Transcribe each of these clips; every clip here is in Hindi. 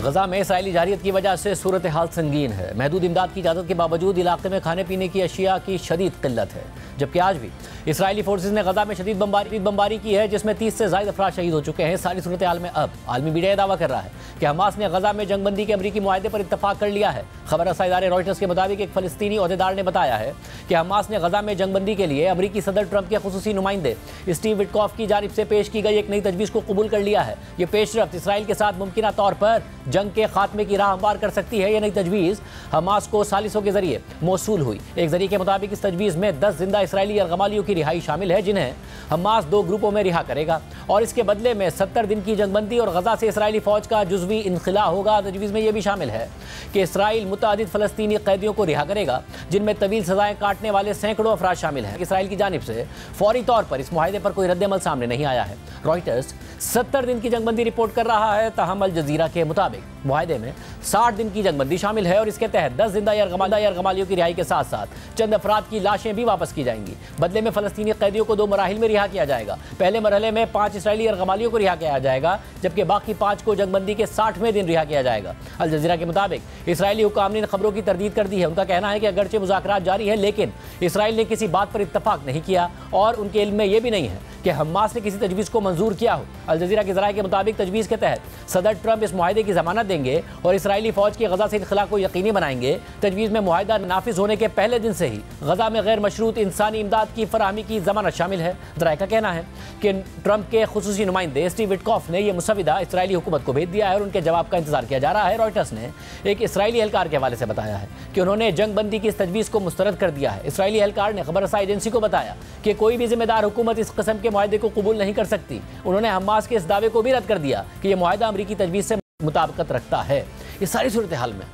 गजा में इसराइली जारियत की वजह से सूरत हाल संगीन है। महदूद इमदाद की इजाज़त के बावजूद इलाके में खाने पीने की अशिया की शदीद किल्लत है, जबकि आज भी इसराइली फोर्सेज ने गजा में शदीद बमबारी की है, जिसमें 30 से ज़ायद अफराद शहीद हो चुके हैं। सारी सूरत हाल में अब आलमी मीडिया दावा कर रहा है कि हमास ने गजा में जंगबंदी के अमरीकी मुआहदे पर इत्तफाक कर लिया है। खबर रसा इदारे रॉयटर्स के मुताबिक एक फ़लस्तीनी ओहदेदार ने बताया है कि हमास ने गजा में जंगबंदी के लिए अमरीकी सदर ट्रंप के खुसूसी नुमाइंदे स्टीव विटकॉफ की जानिब से पेश की गई एक नई तजवीज़ को कबूल कर लिया है। ये पेशरफ्त इसराइल के साथ मुमकिना तौर पर जंग के खात्मे की राह हमवार कर सकती है। यह नई तजवीज़ हमास को सालिसों के जरिए मौसूल हुई। एक जरिए के मुताबिक इस तजवीज़ में 10 जिंदा इसराइली यरगमालियों की रिहाई शामिल है, जिन्हें हमास 2 ग्रुपों में रिहा करेगा और इसके बदले में 70 दिन की जंगबंदी और गजा से इसराइली फौज का जुज़वी इनखिला होगा। तजवीज़ में यह भी शामिल है कि इसराइल मुतअद्दिद फ़लस्तीनी कैदियों को रिहा करेगा, जिनमें तवील सजाएं काटने वाले सैकड़ों अफराद शामिल हैं। इसराइल की जानिब से फौरी तौर पर इस मुआहदे पर कोई रद्द-ए-अमल सामने नहीं आया है। रॉयटर्स 70 दिन की जंगबंदी रिपोर्ट कर रहा है, ताहम अल जज़ीरा के मुताबिक मुआहदे में 60 दिन की जंगबंदी शामिल है और इसके तहत 10 जिंदा यरगमालियों की रिहाई के साथ साथ चंद अफराद की लाशें भी वापस की जाएंगी। बदले में फ़लस्तीनी कैदियों को 2 मराहिल में रिहा किया जाएगा। पहले मरहले में 5 इसराइली यरगमालियों को रिहा किया जाएगा, जबकि बाकी 5 को जंगबंदी के 60वें दिन रिहा किया जाएगा। अल जज़ीरा के मुताबिक इसराइली हुक्काम ने खबरों की तरदीद कर दी है। उनका कहना है कि अगरचे मुज़ाकरात जारी है, लेकिन इसराइल ने किसी बात पर इत्तफाक नहीं किया और उनके इल्म में यह भी नहीं है कि हमास ने किसी तजवीज़ को मंजूर किया हो। अल जज़ीरा के ज़राए के मुताबिक तजवीज़ के तहत सदर ट्रंप इस मुआहदे की ज़मानत देंगे और इसराइली फ़ौज की गजा से इनखिला को यकीनी बनाएंगे। तजवीज़ में मुआहदा नाफिज होने के पहले दिन से ही गजा में गैर मशरूत इंसानी इमदाद की फराहमी की ज़मानत शामिल है। ज़राए का कहना है कि ट्रंप के खुसूसी नुमाइंदे स्टीव विटकॉफ ने यह मुसविदा इसराइली हुकूमत को भेज दिया है और उनके जवाब का इंतजार किया जा रहा है। रॉयटर्स ने एक इसराइली एहलकार के हवाले से बताया है कि उन्होंने जंगबंदी की इस तजवीज़ को मुस्तरद कर दिया है। इसराइली एहलकार ने खबर रसा एजेंसी को बताया कि कोई भी जिम्मेदार हुकूमत इस किस्म के मुआहदे को कबूल नहीं कर सकती। उन्होंने हमास के इस दावे को भी रद्द कर दिया कि यह मुआहदा अमरीकी तजवीज़ से मुताबिकत रखता है। इस सारी सूरत हाल में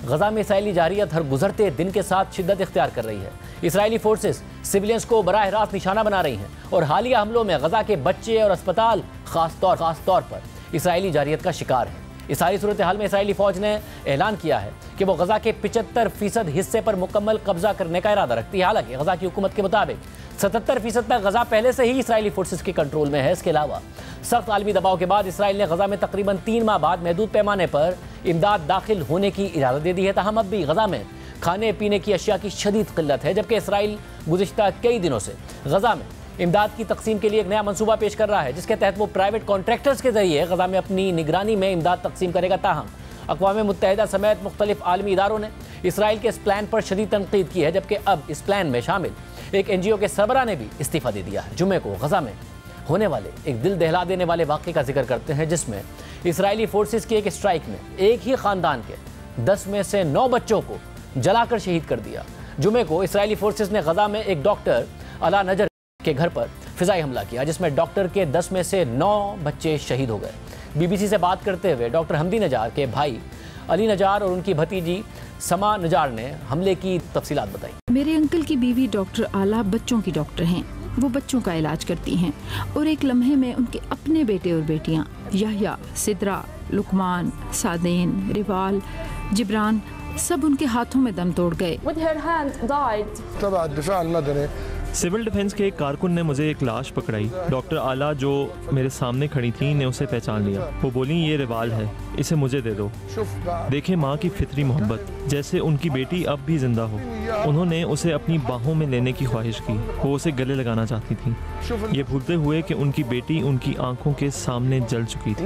गजा में इसराइली जारियत हर गुजरते दिन के साथ शिद्दत इख्तियार कर रही है। इसराइली फोर्सेस सिविलियंस को बराह रास्त निशाना बना रही हैं और हालिया हमलों में गजा के बच्चे और अस्पताल खास तौर पर इसराइली जारियत का शिकार है। इस सारी सूरत हाल में इसराइली फ़ौज ने ऐलान किया है कि वो गजा के 75% हिस्से पर मुकम्मल कब्जा करने का इरादा रखती है। हालांकि गजा की हुकूमत के मुताबिक 77% तक गजा पहले से ही इसराइली फोर्सेस के कंट्रोल में है। इसके अलावा सख्त आलमी दबाव के बाद इसराइल ने गजा में तकरीबन 3 माह बाद महदूद पैमाने पर इमदाद दाखिल होने की इजाज़त दे दी है। ताहम अब भी गजा में खाने पीने की अशिया की शदीद किल्लत है, जबकि इसराइल गुज़िश्ता कई दिनों से गजा में इमदाद की तकसीम के लिए एक नया मनसूबा पेश कर रहा है, जिसके तहत वो प्राइवेट कॉन्ट्रैक्टर्स के जरिए गजा में अपनी निगरानी में इमदाद तकसीम करेगा। ताहम अक़वाम मुत्तहिदा समेत मुख्तलिफ आलमी इदारों ने इसराइल के इस प्लान पर शदीद तनकीद की है, जबकि अब इस प्लान में शामिल एक NGO के सरबराह ने भी इस्तीफ़ा दे दिया है। जुमे को गजा में होने वाले एक दिल दहला देने वाले वाक़े का जिक्र करते हैं, जिसमें इसराइली फोर्सेस की एक स्ट्राइक में एक ही ख़ानदान के 10 में से 9 बच्चों को जलाकर शहीद कर दिया। जुमे को इसराइली फोर्सेस ने गजा में एक डॉक्टर अला नजर के घर पर फिजाई हमला किया, जिसमें डॉक्टर के 10 में से 9 बच्चे शहीद हो गए। BBC से बात करते हुए डॉक्टर हमदी नजार के भाई अली नजार और उनकी भतीजी समा नजार ने हमले की तफसीलात बताई। मेरे अंकल की बीवी डॉक्टर आला बच्चों की डॉक्टर हैं। वो बच्चों का इलाज करती हैं और एक लम्हे में उनके अपने बेटे और बेटियां याह्या, सिद्रा, लुकमान, सादेन, रिवाल, जिब्रान सब उनके हाथों में दम तोड़ गए। सिविल डिफेंस के एक कारकुन ने मुझे एक लाश पकड़ाई। डॉक्टर आला जो मेरे सामने खड़ी थी ने उसे पहचान लिया। वो बोली, ये रिवाल है, इसे मुझे दे दो। देखे माँ की फितरी मोहब्बत, जैसे उनकी बेटी अब भी जिंदा हो। उन्होंने उसे अपनी बाहों में लेने की ख्वाहिश की। वो उसे गले लगाना चाहती थी, ये भूलते हुए कि उनकी बेटी उनकी आंखों के सामने जल चुकी थी।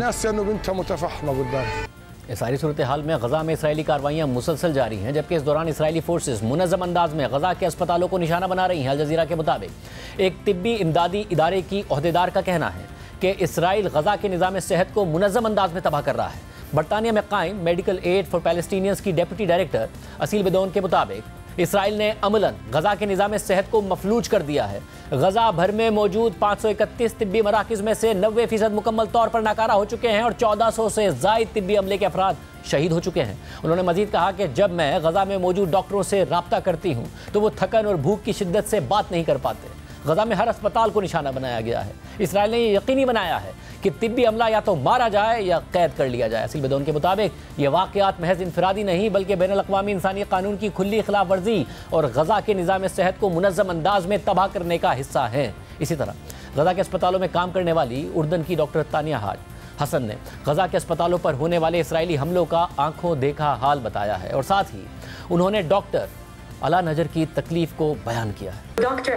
इस सारी सूरत हाल में गजा में इसराइली कार्रवाइयाँ मुसलसल जारी हैं, जबकि इस दौरान इसराइली फोर्सेस मुनज़्ज़म अंदाज में गजा के अस्पतालों को निशाना बना रही हैं। अल जज़ीरा के मुताबिक एक तिब्बी इमदादी इदारे की ओहदेदार का कहना है कि इसराइल गजा के निज़ाम सेहत को मुनज़्ज़म अंदाज में तबाह कर रहा है। बरतानिया में कायम मेडिकल एड फॉर पैलेस्टीनियंस की डेप्यूटी डायरेक्टर असील बेदौन के मुताबिक इसराइल ने अमलन गजा के निज़ाम सेहत को मफलूज कर दिया है। गजा भर में मौजूद 531 तिब्बी मराकिज़ में से 90% मुकम्मल तौर पर नाकारा हो चुके हैं और 1400 से ज़ायद तिब्बी अमले के अफराद शहीद हो चुके हैं। उन्होंने मजीद कहा कि जब मैं गजा में मौजूद डॉक्टरों से रब्ता करती हूँ तो वो थकन और भूख की शिद्दत से बात नहीं कर पाते। गजा में हर अस्पताल को निशाना बनाया गया है। इसराइल ने यकीनी बनाया है कि तिब्बी अमला या तो मारा जाए या कैद कर लिया जाए। असील बेदौन के मुताबिक ये वाक़यात महज इनफरादी नहीं बल्कि बैनुल अक़वामी इंसानी कानून की खुली खिलाफ वर्जी और गजा के निज़ाम सेहत को मुनज़्ज़म अंदाज में तबाह करने का हिस्सा है। इसी तरह गजा के अस्पतालों में काम करने वाली उर्दन की डॉक्टर तानिया हाज, हसन ने गजा के अस्पतालों पर होने वाले इसराइली हमलों का आंखों देखा हाल बताया है और साथ ही उन्होंने डॉक्टर अला नजर की तकलीफ को बयान किया है। डॉक्टर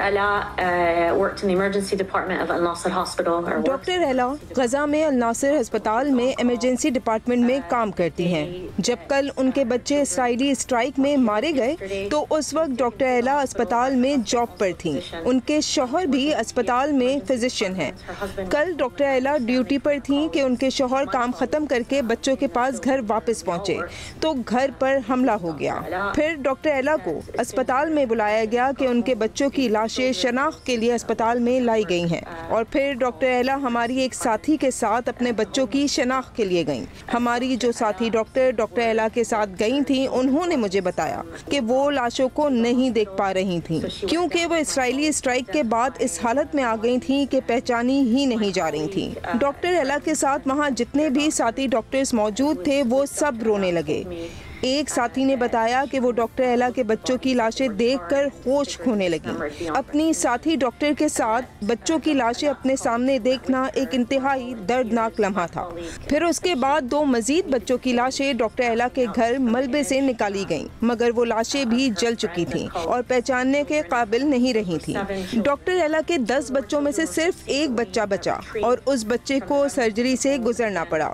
अला गजा में अल नासिर अस्पताल में इमरजेंसी डिपार्टमेंट में काम करती हैं। जब कल उनके बच्चे इसराइली स्ट्राइक में मारे गए तो उस वक्त डॉक्टर अला अस्पताल में जॉब पर थीं। उनके शौहर भी अस्पताल में फिजिशियन हैं। कल डॉक्टर अला ड्यूटी पर थीं कि उनके शौहर काम खत्म करके बच्चों के पास घर वापस पहुंचे तो घर पर हमला हो गया। फिर डॉक्टर अला को अस्पताल में बुलाया गया कि उनके बच्चों की लाशें शनाख्त के लिए अस्पताल में लाई गई हैं और फिर डॉक्टर अला हमारी एक साथी के साथ अपने बच्चों की शनाख्त के लिए गईं। हमारी जो साथी डॉक्टर अला के साथ गई थी, उन्होंने मुझे बताया कि वो लाशों को नहीं देख पा रही थी क्योंकि वो इसराइली स्ट्राइक के बाद इस हालत में आ गई थी कि पहचानी ही नहीं जा रही थी। डॉक्टर अला के साथ वहाँ जितने भी साथी डॉक्टर्स मौजूद थे वो सब रोने लगे। एक साथी ने बताया कि वो डॉक्टर अला के बच्चों की लाशें देखकर होश खोने लगी। अपनी साथी डॉक्टर के साथ बच्चों की लाशें अपने सामने देखना एक इंतहाई दर्दनाक लम्हा था। फिर उसके बाद 2 मजीद बच्चों की लाशें डॉक्टर अला के घर मलबे से निकाली गईं, मगर वो लाशें भी जल चुकी थीं और पहचानने के काबिल नहीं रही थीं। डॉक्टर अला के 10 बच्चों में से सिर्फ एक बच्चा बचा और उस बच्चे को सर्जरी से गुजरना पड़ा।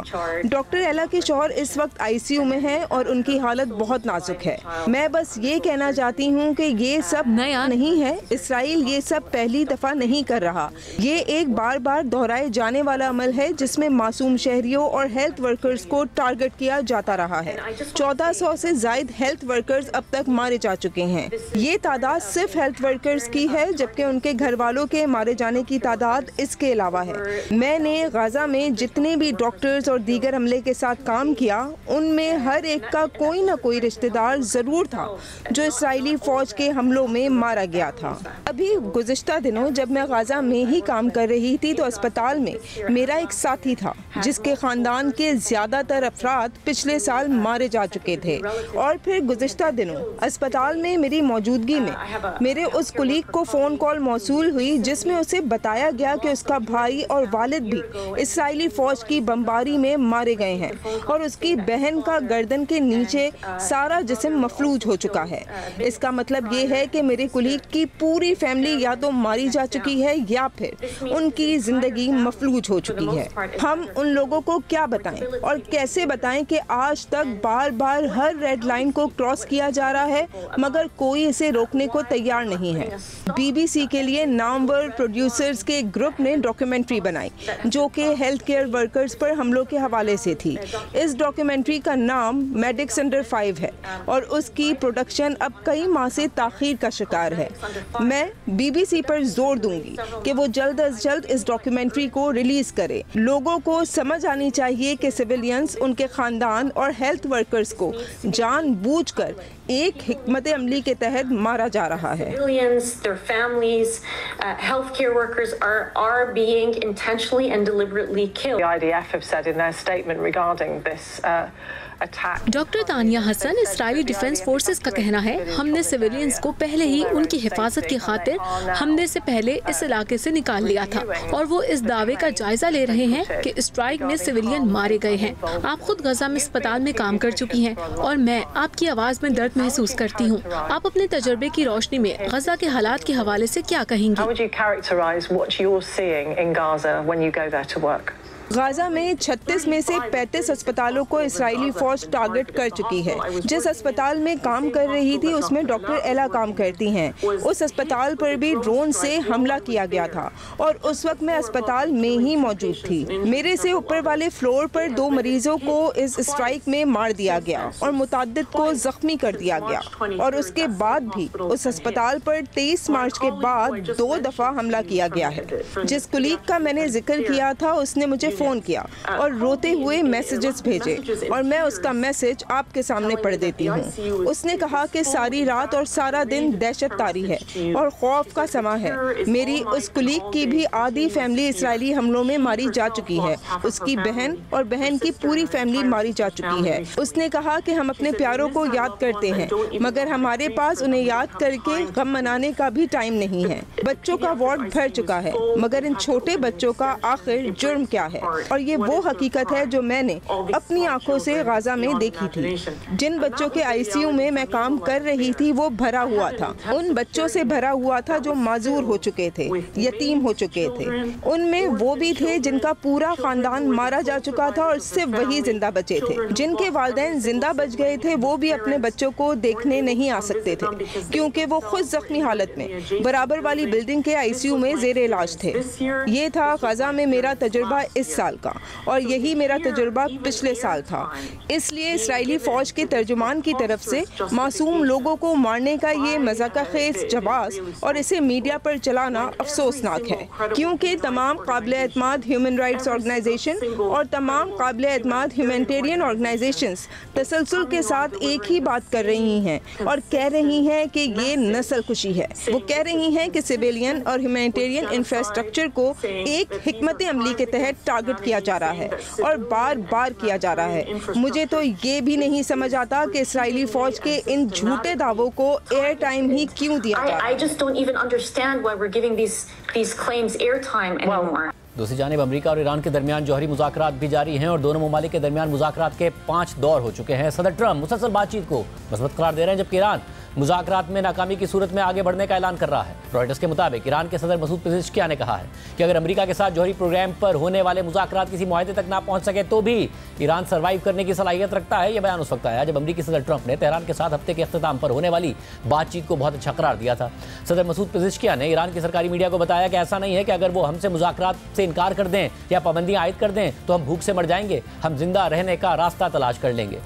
डॉक्टर अला के शौहर इस वक्त ICU में हैं और उनकी हालत बहुत नाजुक है। मैं बस ये कहना चाहती हूँ कि ये सब नया नहीं है। इसराइल ये सब पहली दफा नहीं कर रहा। ये एक बार बार दोहराए जाने वाला अमल है जिसमें मासूम शहरियों और हेल्थ वर्कर्स को टारगेट किया जाता रहा है। 1400 से ज्यादा हेल्थ वर्कर्स अब तक मारे जा चुके हैं। ये तादाद सिर्फ हेल्थ वर्कर्स की है, जबकि उनके घर वालों के मारे जाने की तादाद इसके अलावा है। मैंने गाजा में जितने भी डॉक्टर्स और दीगर अमले के साथ काम किया, उनमें हर एक का कोई न कोई रिश्तेदार जरूर था जो इसराइली फौज के हमलों में मारा गया था। अभी गुज़िश्ता दिनों जब मैं गाजा में ही काम कर रही थी तो अस्पताल में मेरा एक साथी था जिसके खानदान के ज्यादातर अफराद पिछले साल मारे जा चुके थे। और फिर गुज़िश्ता दिनों अस्पताल में मेरी मौजूदगी में मेरे उस कुलीग को फ़ोन कॉल मौसूल हुई जिसमें उसे बताया गया कि उसका भाई और वालिद भी इसराइली फौज की बमबारी में मारे गए हैं और उसकी बहन का गर्दन के नीचे सारा जिस्म मफलूज हो चुका है। इसका मतलब ये है कि मेरे कुलीग की पूरी फैमिली या तो मारी जा चुकी है या फिर उनकी जिंदगी मफलूज हो चुकी है। हम उन लोगों को क्या बताएं और कैसे बताएं कि आज तक बार बार हर रेड लाइन को क्रॉस किया जा रहा है मगर कोई इसे रोकने को तैयार नहीं है। BBC के लिए नामवर प्रोड्यूसर्स के एक ग्रुप ने डॉक्यूमेंट्री बनाई जो कि हेल्थ केयर वर्कर्स पर हमलों के हवाले से थी। इस डॉक्यूमेंट्री का नाम मेडिक्स अंडर 5 है और उसकी प्रोडक्शन अब कई माह से ताखीर का शिकार है। मैं BBC पर जोर दूंगी कि वो जल्द अज जल्द इस डॉक्यूमेंट्री को रिलीज करे। लोगों को समझ आनी चाहिए कि सिविलियंस, उनके खानदान और हेल्थ वर्कर्स को जानबूझकर एक हिकमत अमली के तहत मारा जा रहा है। डॉक्टर तानिया हसन, इस्राइली डिफेंस फोर्सेस का कहना है, हमने सिविलियंस को पहले ही उनकी हिफाजत की खातिर हमले से पहले इस इलाके से निकाल लिया था और वो इस दावे का जायजा ले रहे हैं कि स्ट्राइक में सिविलियन मारे गए हैं। आप खुद गजा में अस्पताल में काम कर चुकी हैं और मैं आपकी आवाज़ में दर्द महसूस करती हूँ। आप अपने तजुर्बे की रोशनी में गजा के हालात के हवाले से क्या कहेंगी? गाजा में 36 में से 35 अस्पतालों को इसराइली फौज टारगेट कर चुकी है। जिस अस्पताल में काम कर रही थी उसमें डॉक्टर एला काम करती हैं। उस अस्पताल पर भी ड्रोन से हमला किया गया था और उस वक्त मैं अस्पताल में ही मौजूद थी। मेरे से ऊपर वाले फ्लोर पर 2 मरीजों को इस स्ट्राइक में मार दिया गया और मुताद्दिद को जख्मी कर दिया गया और उसके बाद भी उस अस्पताल पर 23 मार्च के बाद 2 दफा हमला किया गया है। जिस कुलीग का मैंने जिक्र किया था उसने मुझे फोन किया और रोते हुए मैसेजेस भेजे और मैं उसका मैसेज आपके सामने पढ़ देती हूँ। उसने कहा कि सारी रात और सारा दिन दहशत तारी है और खौफ का समा है। मेरी उस कुलीग की भी आधी फैमिली इसराइली हमलों में मारी जा चुकी है। उसकी बहन और बहन की पूरी फैमिली मारी जा चुकी है। उसने कहा कि हम अपने प्यारों को याद करते हैं मगर हमारे पास उन्हें याद करके गम मनाने का भी टाइम नहीं है। बच्चों का वार्ड भर चुका है मगर इन छोटे बच्चों का आखिर जुर्म क्या है? और ये वो हकीकत है जो मैंने अपनी आंखों से गाजा में देखी थी। जिन बच्चों के आईसीयू में मैं काम कर रही थी वो भरा हुआ था, उन बच्चों से भरा हुआ था जो माजूर हो चुके थे, यतीम हो चुके थे। उनमें वो भी थे जिनका पूरा खानदान मारा जा चुका था और सिर्फ वही जिंदा बचे थे। जिनके वालिदैन जिंदा बच गए थे वो भी अपने बच्चों को देखने नहीं आ सकते थे क्योंकि वो खुद जख्मी हालत में बराबर वाली बिल्डिंग के आईसीयू में जेर इलाज थे। ये था गाजा में मेरा तजुर्बा इस साल का, और यही मेरा तजुर्बा पिछले साल था। इसलिए इस्राएली फौज के तर्जुमान की तरफ से मासूम लोगों को मारने का ये मज़ाक़खेज़ जवाब और इसे मीडिया पर चलाना अफसोसनाक है, क्योंकि तमाम काबिल-ए-एतमाद ह्यूमन राइट्स ऑर्गेनाइजेशन और तमाम काबिल-ए-एतमाद ह्यूमैनिटेरियन ऑर्गेनाइजेशंस तसलसल के साथ एक ही बात कर रही हैं और कह रही हैं कि ये नस्ल खुशी है। वो कह रही हैं कि सिविलियन और ह्यूमैनिटेरियन इंफ्रास्ट्रक्चर को एक हिकमत अमली के तहत टारगेट किया जा रहा है और बार बार किया जा रहा है। मुझे तो ये भी नहीं समझ आता कि इस्राएली फौज के इन झूठे दावों को एयर टाइम ही क्यों दिया जा रहा है। दूसरी जानिब अमेरिका और ईरान के दरमियान जौहरी मुज़ाकरात भी जारी हैं और दोनों ममालिक के दरमियान मुज़ाकरात के 5 दौर हो चुके हैं। सदर ट्रंप मुसलसल बातचीत को मज़बूत करार दे रहे हैं, जबकि ईरान मुज़ाकरात में नाकामी की सूरत में आगे बढ़ने का ऐलान कर रहा है। रॉयटर्स के मुताबिक ईरान के सदर मसूद पेज़ेश्कियान ने कहा है कि अगर अमेरिका के साथ जौहरी प्रोग्राम पर होने वाले मुज़ाकरात किसी मुआहदे तक ना पहुंच सके तो भी ईरान सर्वाइव करने की सलाहियत रखता है। यह बयान उस वक्त आया जब अमेरिकी सदर ट्रंप ने तेहरान के साथ हफ्ते के अख्ताम पर होने वाली बातचीत को बहुत अच्छा करार दिया था। सदर मसूद पेज़ेश्कियान ने ईरान की सरकारी मीडिया को बताया कि ऐसा नहीं है कि अगर वो हमसे मुज़ाकरात से इनकार कर दें या पाबंदियां आयद कर दें तो हम भूख से मर जाएंगे, हम जिंदा रहने का रास्ता तलाश कर लेंगे।